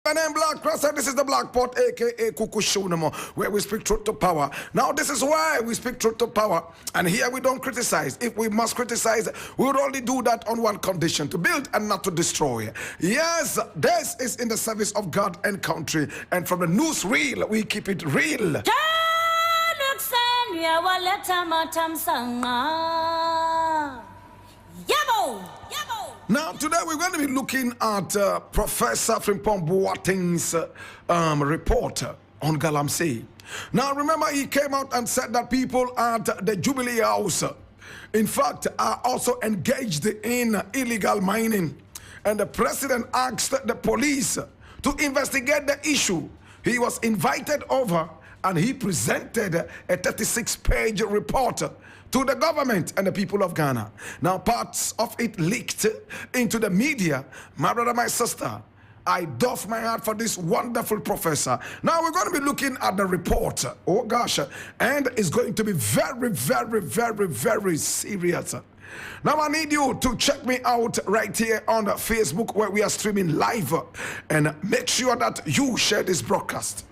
My name is Blakk Rasta. This is the Black Pot, aka Kuku Shunamo, where we speak truth to power. Now, this is why we speak truth to power. And here we don't criticize. If we must criticize, we would only do that on one condition: to build and not to destroy. Yes, this is in the service of God and country. And from the newsreel, we keep it real. Now, today we're going to be looking at Professor Frimpong Boateng's report on Galamsey. Now, remember, he came out and said that people at the Jubilee House, in fact, are also engaged in illegal mining. And the president asked the police to investigate the issue. He was invited over and he presented a 36-page report to the government and the people of Ghana. Now, parts of it leaked into the media. My brother, my sister, I doff my heart for this wonderful professor. Now, we're going to be looking at the report. Oh, gosh. And it's going to be very, very, very, very serious. Now, I need you to check me out right here on Facebook, where we are streaming live. And make sure that you share this broadcast.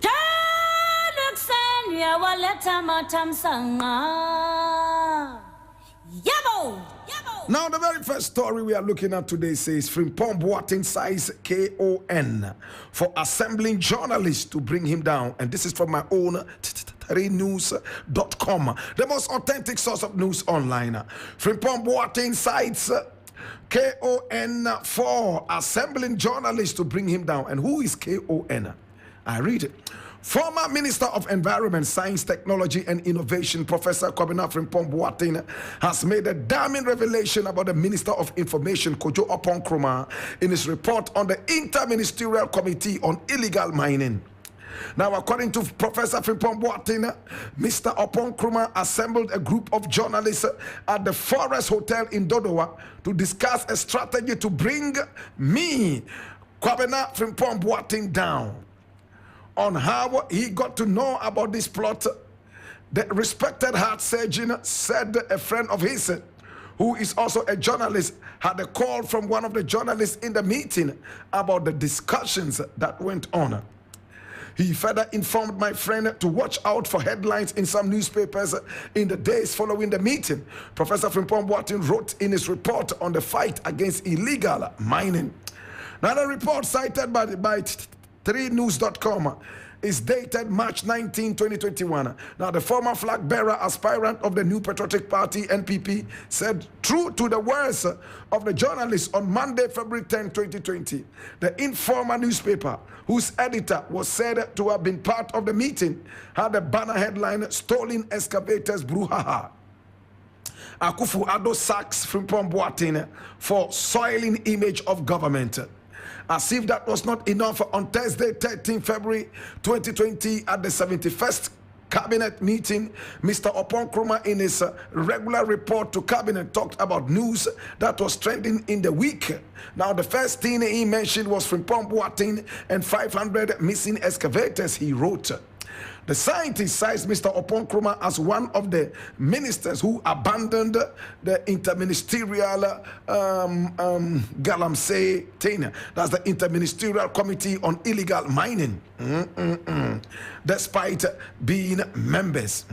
Now, the very first story we are looking at today says Frimpong Boateng cites KON for assembling journalists to bring him down. And this is from my own news.com, the most authentic source of news online. Frimpong Boateng cites KON for assembling journalists to bring him down. And who is KON? I read it. Former Minister of Environment, Science, Technology and Innovation, Professor Kwabena Frimpong Boateng, has made a damning revelation about the Minister of Information, Kojo Oppong-Nkrumah, in his report on the Interministerial Committee on Illegal Mining. Now, according to Professor Frimpong Boateng, Mr. Oppong-Nkrumah assembled a group of journalists at the Forest Hotel in Dodowa to discuss a strategy to bring me, Kwabena Frimpong Boateng, down. On how he got to know about this plot, the respected heart surgeon said a friend of his, who is also a journalist, had a call from one of the journalists in the meeting about the discussions that went on. He further informed my friend to watch out for headlines in some newspapers in the days following the meeting. Professor Frimpong Boateng wrote in his report on the fight against illegal mining. Now, the report cited by 3news.com is dated March 19, 2021. Now, the former flag bearer aspirant of the New Patriotic Party, NPP, said, true to the words of the journalist on Monday, February 10, 2020, the Informer newspaper, whose editor was said to have been part of the meeting, had a banner headline, Stolen Excavators Brouhaha. Akufo-Addo sacks Frimpong Boateng for soiling image of government. As if that was not enough, on Thursday, 13 February 2020, at the 71st Cabinet meeting, Mr. Oppong-Nkrumah, in his regular report to Cabinet, talked about news that was trending in the week. Now, the first thing he mentioned was Frimpong Boateng and 500 missing excavators, he wrote. The scientist cites Mr. Oppong-Nkrumah as one of the ministers who abandoned the interministerial Galamsey thing. That's the Interministerial Committee on Illegal Mining. Despite being members.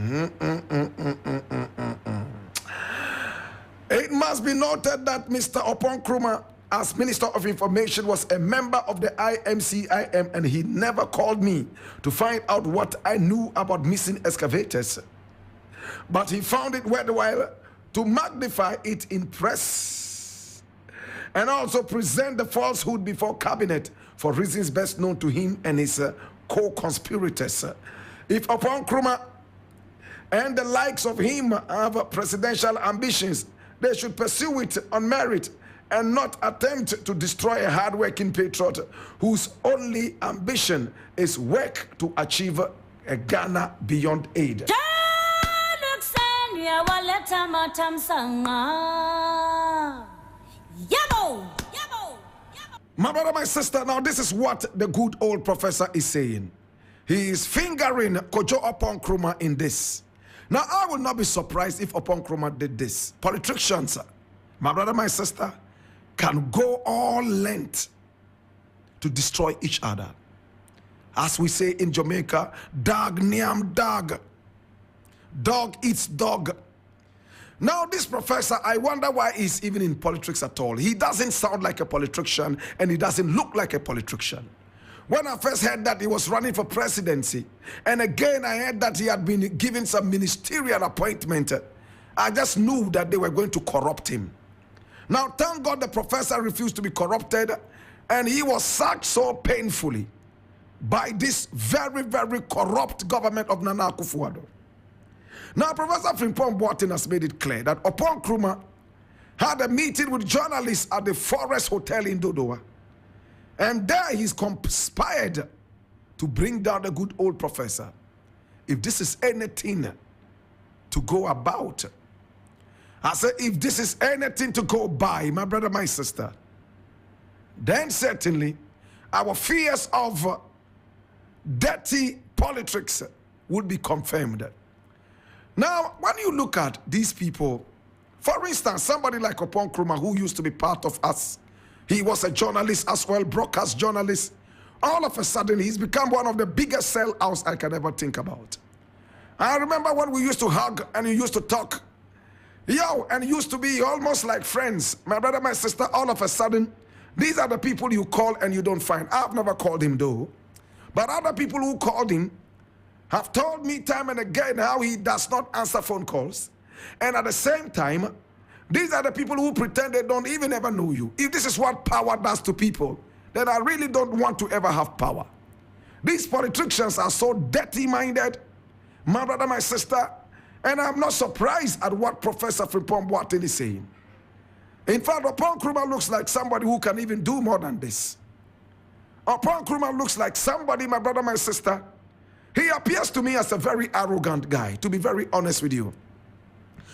It must be noted that Mr. Oppong-Nkrumah, as Minister of Information, was a member of the IMCIM, and he never called me to find out what I knew about missing excavators. But he found it worthwhile to magnify it in press and also present the falsehood before Cabinet for reasons best known to him and his co-conspirators. If Oppong-Nkrumah and the likes of him have presidential ambitions, they should pursue it on merit and not attempt to destroy a hard-working patriot whose only ambition is work to achieve a Ghana beyond aid. My brother, my sister, now this is what the good old professor is saying. He is fingering Kojo Oppong-Nkrumah in this. Now, I will not be surprised if Oppong-Nkrumah did this. Politicians, my brother, my sister, can go all length to destroy each other. As we say in Jamaica, dog nyam dog. Dog eats dog. Now this professor, I wonder why he's even in politics at all. He doesn't sound like a politician and he doesn't look like a politician. When I first heard that he was running for presidency, and again I heard that he had been given some ministerial appointment, I just knew that they were going to corrupt him. Now thank God the professor refused to be corrupted, and he was sacked so painfully by this very, very corrupt government of Nana Akufo-Addo. Now, Professor Frimpong Boateng has made it clear that Oppong Nkrumah had a meeting with journalists at the Forest Hotel in Dodowa, and there he's conspired to bring down the good old professor. If this is anything to go about, I say if this is anything to go by, my brother, my sister, then certainly our fears of dirty politics would be confirmed. Now, when you look at these people, for instance, somebody like Oppong Nkrumah, who used to be part of us, he was a journalist as well, broadcast journalist. All of a sudden, he's become one of the biggest sellouts I can ever think about. I remember when we used to hug and we used to talk, and used to be almost like friends. My brother, my sister, all of a sudden, these are the people you call and you don't find. I've never called him though, but other people who called him have told me time and again how he does not answer phone calls. And at the same time, these are the people who pretend they don't even ever know you. If this is what power does to people, then I really don't want to ever have power. These politicians are so dirty-minded, my brother, my sister, and I'm not surprised at what Professor Frimpong Boateng is saying. In fact, Oppong Nkrumah looks like somebody who can even do more than this. Oppong Nkrumah looks like somebody, my brother, my sister, he appears to me as a very arrogant guy, to be very honest with you.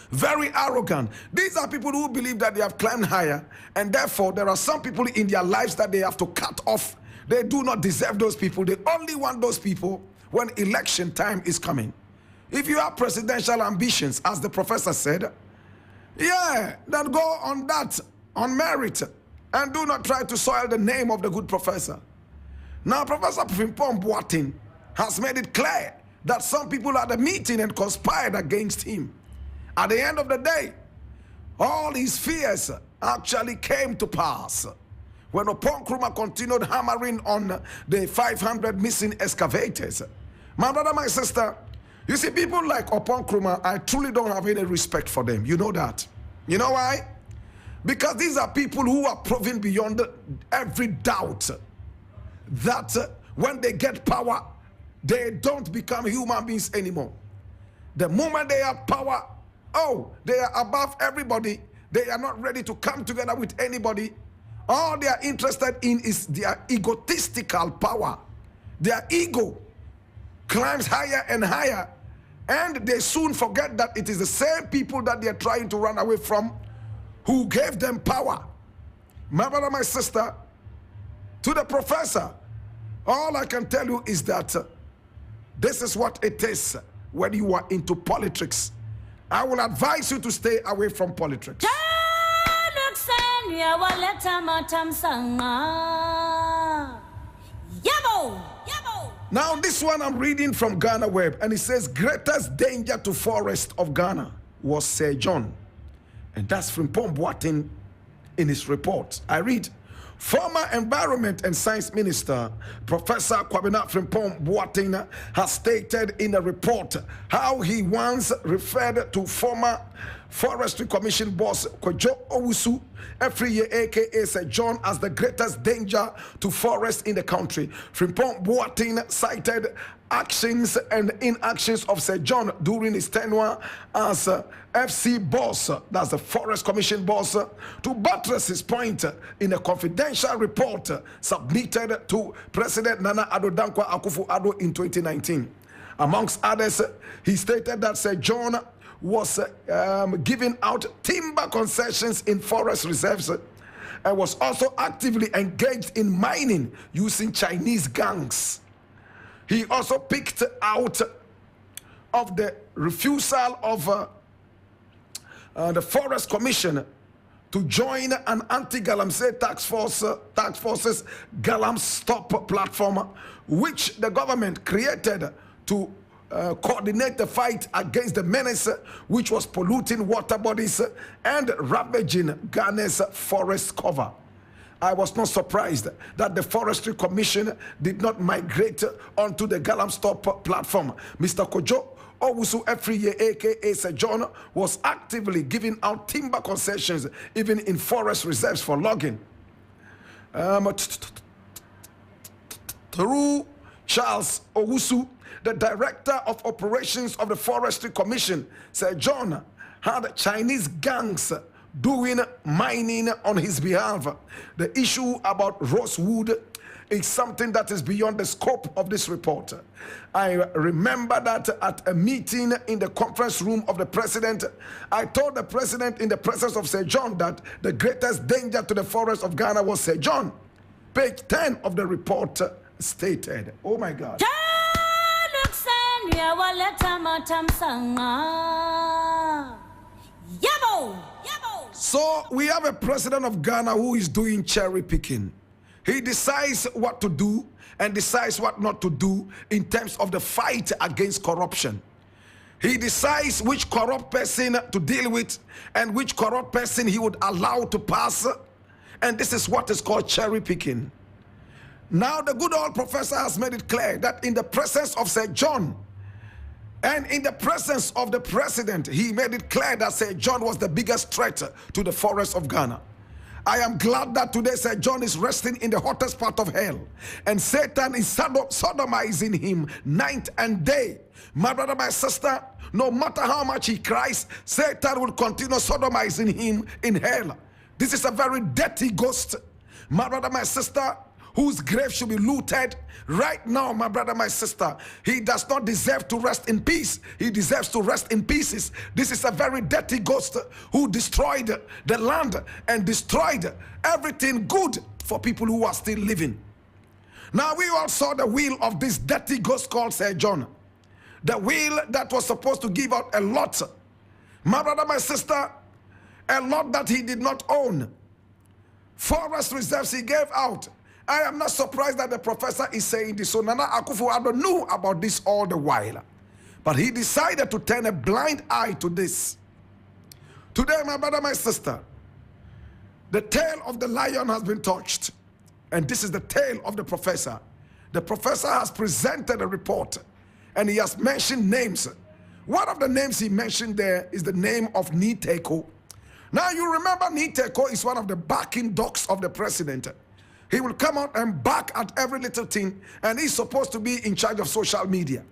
Very arrogant. These are people who believe that they have climbed higher, and therefore there are some people in their lives that they have to cut off. They do not deserve those people. They only want those people when election time is coming. If you have presidential ambitions, as the professor said, yeah, then go on that, on merit, and do not try to soil the name of the good professor. Now, Professor Frimpong Boateng has made it clear that some people had a meeting and conspired against him. At the end of the day, all his fears actually came to pass when Oppong Nkrumah continued hammering on the 500 missing excavators. My brother, my sister, you see, people like Oppong Nkrumah, I truly don't have any respect for them. You know that. You know why? Because these are people who are proven beyond every doubt that when they get power, they don't become human beings anymore. The moment they have power, oh, they are above everybody. They are not ready to come together with anybody. All they are interested in is their egotistical power. Their ego climbs higher and higher, and they soon forget that it is the same people that they are trying to run away from who gave them power. My brother, my sister, to the professor, all I can tell you is that this is what it is when you are into politics. I will advise you to stay away from politics. Now this one I'm reading from Ghana Web, and it says greatest danger to forest of Ghana was Sir John. And that's from Frimpong Boateng in his report. I read, former Environment and Science Minister Professor Kwabena Frimpong Boateng has stated in a report how he once referred to former Forestry Commission boss Kojo Owusu every year, aka Sir John, as the greatest danger to forests in the country. Frimpong Boateng cited actions and inactions of Sir John during his tenure as FC boss, that's the Forest Commission boss, to buttress his point in a confidential report submitted to President Nana Addo Dankwa Akufo-Addo in 2019. Amongst others, he stated that Sir John was giving out timber concessions in forest reserves and was also actively engaged in mining using Chinese gangs. He also picked out of the refusal of the Forest Commission to join an anti-galamsey task forces Galam Stop platform, which the government created to coordinate the fight against the menace which was polluting water bodies and ravaging Ghana's forest cover. I was not surprised that the Forestry Commission did not migrate onto the Galam Stop platform. Mr. Kojo Owusu every year, aka Sir John, was actively giving out timber concessions, even in forest reserves for logging. Through Charles Owusu, the director of operations of the Forestry Commission, Sir John had Chinese gangs doing mining on his behalf. The issue about rosewood is something that is beyond the scope of this report. I remember that at a meeting in the conference room of the president, I told the president in the presence of Sir John that the greatest danger to the forest of Ghana was Sir John. Page 10 of the report stated. Oh my God. So we have a president of Ghana who is doing cherry picking. He decides what to do and decides what not to do in terms of the fight against corruption. He decides which corrupt person to deal with and which corrupt person he would allow to pass. And this is what is called cherry picking. Now the good old professor has made it clear that in the presence of Sir John and in the presence of the president, he made it clear that Sir John was the biggest threat to the forests of Ghana. I am glad that today Sir John is resting in the hottest part of hell, and Satan is sodomizing him night and day. My brother, my sister, no matter how much he cries, Satan will continue sodomizing him in hell. This is a very dirty ghost. My brother, my sister, whose grave should be looted right now, my brother, my sister. He does not deserve to rest in peace. He deserves to rest in pieces. This is a very dirty ghost who destroyed the land and destroyed everything good for people who are still living. Now we all saw the will of this dirty ghost called Sir John. The will that was supposed to give out a lot. My brother, my sister, a lot that he did not own. Forest reserves he gave out. I am not surprised that the professor is saying this. So Nana Akufo-Addo knew about this all the while. But he decided to turn a blind eye to this. Today, my brother, my sister, the tail of the lion has been touched. And this is the tail of the professor. The professor has presented a report. And he has mentioned names. One of the names he mentioned there is the name of Niteko. Now you remember Niteko is one of the backing dogs of the president. He will come out and back at every little thing, and he's supposed to be in charge of social media.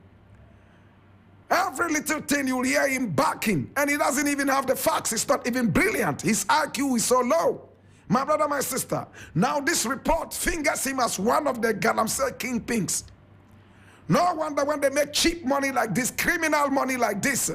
Every little thing you will hear him backing, and he doesn't even have the facts. It's not even brilliant. His IQ is so low. My brother, my sister, now this report fingers him as one of the Galamsey kingpins. No wonder when they make cheap money like this, criminal money like this,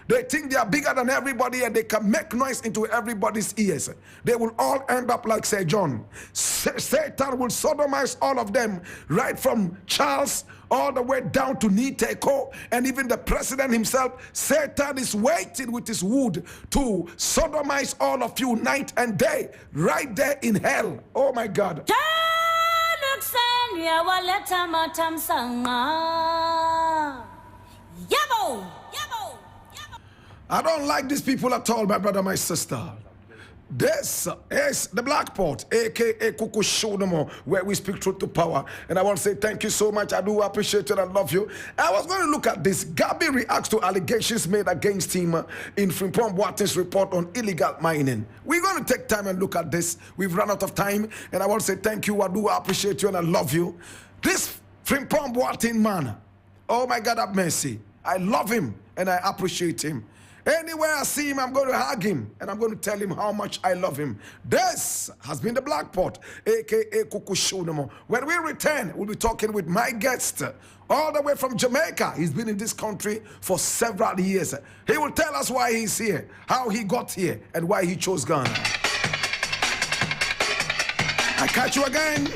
they think they are bigger than everybody and they can make noise into everybody's ears. They will all end up like Sir John. Satan will sodomize all of them, right from Charles all the way down to Niteko and even the president himself. Satan is waiting with his wood to sodomize all of you night and day, right there in hell. Oh my God. I don't like these people at all, my brother, my sister. This is the Black Pot, aka Kuku Shodomo, where we speak truth to power. And I want to say thank you so much. I do appreciate it and love you. I was going to look at this. Gabi reacts to allegations made against him in Frimpong Boaten's report on illegal mining. We're going to take time and look at this. We've run out of time. And I want to say thank you. I do appreciate you and I love you. This Frimpong Boaten man, oh my God, have mercy. I love him and I appreciate him. Anywhere I see him, I'm going to hug him and I'm going to tell him how much I love him. This has been the Black Pot, aka Kuku Shodomo. When we return, we'll be talking with my guest all the way from Jamaica. He's been in this country for several years. He will tell us why he's here, how he got here, and why he chose Ghana. I catch you again.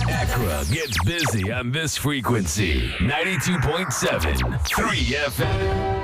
Accra gets busy on this frequency. 92.7 3 FM.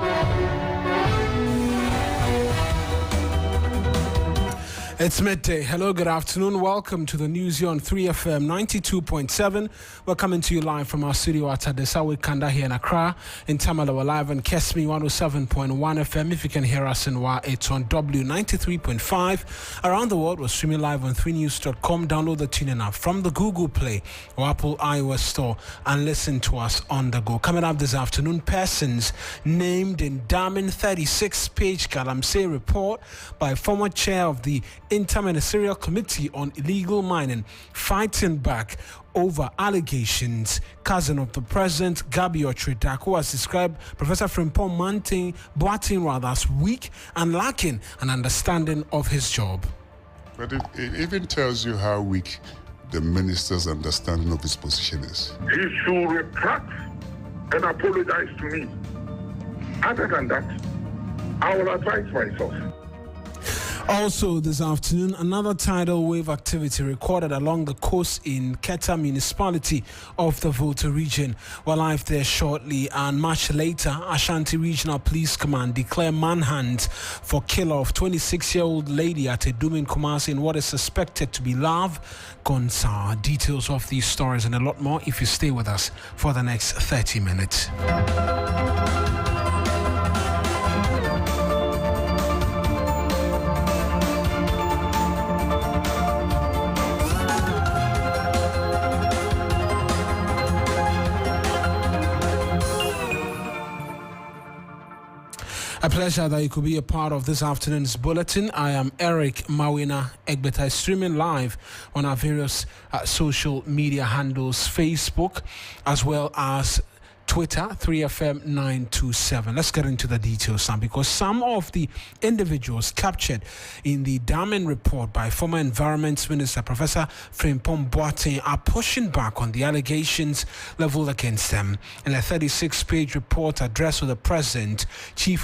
It's midday. Hello, good afternoon. Welcome to the news here on 3FM 92.7. We're coming to you live from our studio at Adesawe Kanda here in Accra. In Tamale, we're live on Kesmi 107.1 FM. If you can hear us in Wa, it's on W93.5. Around the world, we're streaming live on 3news.com. Download the TuneIn app from the Google Play or Apple iOS Store and listen to us on the go. Coming up this afternoon, persons named in damning 36-page Galamsey report by former chair of the Interministerial Committee on Illegal Mining fighting back over allegations. Cousin of the president, Gabi Otridak, who has described Professor Frimpong Boateng as weak and lacking an understanding of his job. But it even tells you how weak the minister's understanding of his position is. He should retract and apologize to me. Other than that, I will advise myself. Also this afternoon, another tidal wave activity recorded along the coast in Keta municipality of the Volta region. We're live there shortly, and much later, Ashanti Regional Police Command declare manhunt for killer of 26-year-old lady at Edum in Kumasi in what is suspected to be Love Gonsa. Details of these stories and a lot more if you stay with us for the next 30 minutes. A pleasure that you could be a part of this afternoon's bulletin. I am Eric Mawina Egbeta, streaming live on our various social media handles, Facebook as well as Twitter, 3FM927. Let's get into the details now, because some of the individuals captured in the damning report by former Environment Minister Professor Frimpong Boateng are pushing back on the allegations leveled against them. In a 36-page report addressed to the President, Chief of